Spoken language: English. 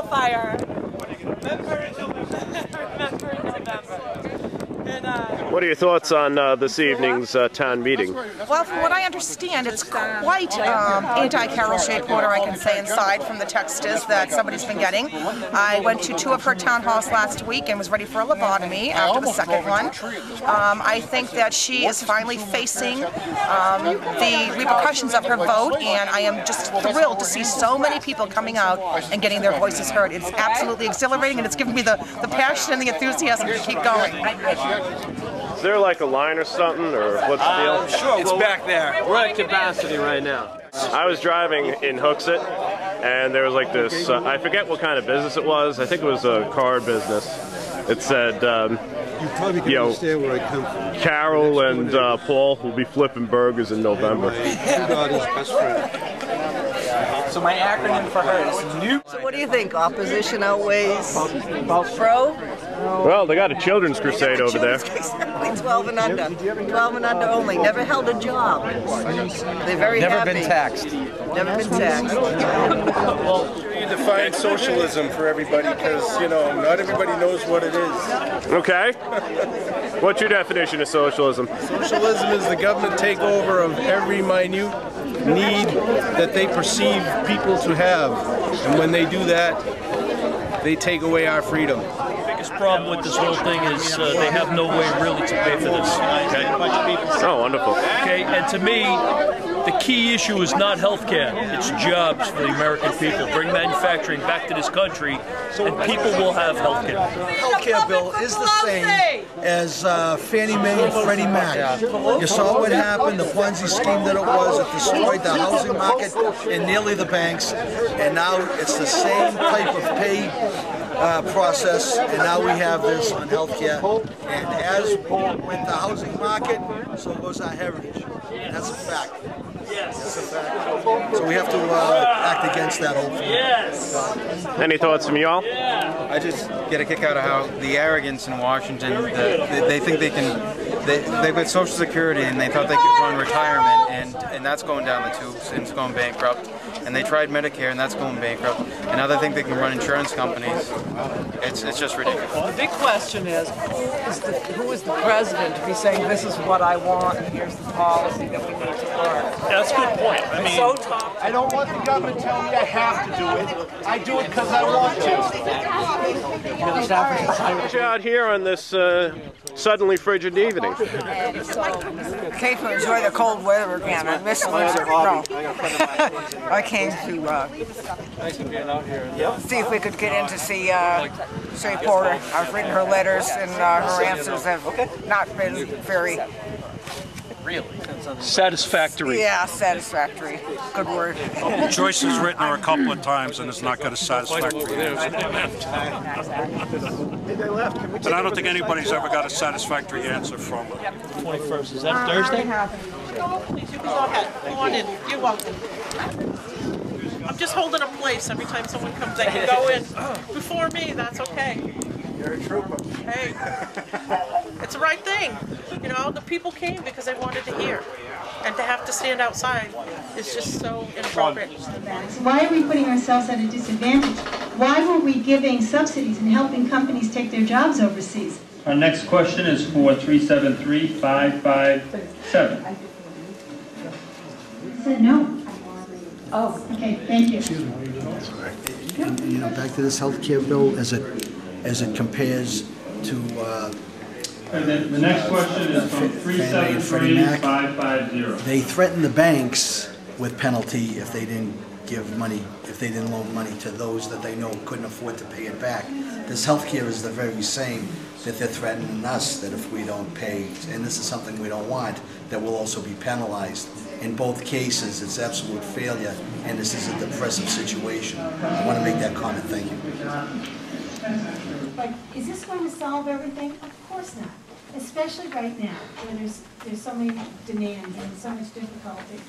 hellfire. Remember in November. And, what are your thoughts on this evening's town meeting? Well, from what I understand, it's quite anti-Carol Shea-Porter, I can say, inside from the texts that somebody's been getting. I went to 2 of her town halls last week and was ready for a lobotomy after the second one. I think that she is finally facing the repercussions of her vote, and I am just thrilled to see so many people coming out and getting their voices heard. It's absolutely exhilarating, and it's given me the passion and the enthusiasm to keep going. Is there like a line or something, or what's the deal? Sure, it's back there. We're at capacity right now. I was driving in Hooksett, and there was like this, I forget what kind of business it was. I think it was a card business. It said, you know, where I come from. Carol and Paul will be flipping burgers in November. Best friend. So my acronym for her is NEW. So what do you think? Opposition outweighs pro? Well, they got a children's crusade over there. 12 and under. 12 and under only. Never held a job. They're very happy. Never been taxed. Never been taxed. You define socialism for everybody because, you know, not everybody knows what it is. Okay. What's your definition of socialism? Socialism is the government takeover of every minute need that they perceive people to have. And when they do that, they take away our freedom. The biggest problem with this whole thing is they have no way really to pay for this. Okay? Oh, wonderful. Okay, and to me, the key issue is not health care, it's jobs for the American people. Bring manufacturing back to this country, and people will have health care. Health care bill is the same as Fannie Mae and Freddie Mac. You saw what happened, the Ponzi scheme that it was. It destroyed the housing market and nearly the banks. And now it's the same type of pay process, and now we have this on health care. And as with the housing market, so goes our heritage. That's a fact. That's a fact. So we have to act against that whole thing. Yes. Any thoughts from y'all? I just get a kick out of how the arrogance in Washington, they think they can, they've got Social Security and they thought they could run retirement, and that's going down the tubes and it's going bankrupt. And they tried Medicare and that's going bankrupt. And now they think they can run insurance companies. It's just ridiculous. The big question is, who is the president to be saying this is what I want and here's the policy that we need to learn? That's a good point. I mean, so tough. I don't want the government telling me I have to do it. I do it because I want to. You're out here on this suddenly frigid evening. Came to enjoy the cold weather again. I miss winter. No. I came to see if we could get in to see Shea-Porter. I've written her letters and her answers have not been very satisfactory. Yeah, satisfactory. Good word. Joyce has written her a couple of times and it's not got a satisfactory answer. And I don't think anybody's ever got a satisfactory answer from her. 21st, is that Thursday? Please, you can go ahead. Go on in. You're welcome. I'm just holding a place every time someone comes. They can go in before me. That's okay. You're a trooper. Hey, it's the right thing. You know, the people came because they wanted to hear. And to have to stand outside is just so inappropriate. Why are we putting ourselves at a disadvantage? Why were we giving subsidies and helping companies take their jobs overseas? Our next question is for 373-557. I said no. Oh, okay, thank you. Excuse me. And, you know, back to this health care bill as it compares to the next question is from 373-550. They threatened the banks with penalty if they didn't give money, if they didn't loan money to those that they know couldn't afford to pay it back. This health care is the very same, that they're threatening us that if we don't pay, and this is something we don't want, that we'll also be penalized. In both cases, it's absolute failure, and this is a depressive situation. I want to make that comment. Thank you. But is this going to solve everything? Of course not. Especially right now, where there's so many demands and so much difficulty.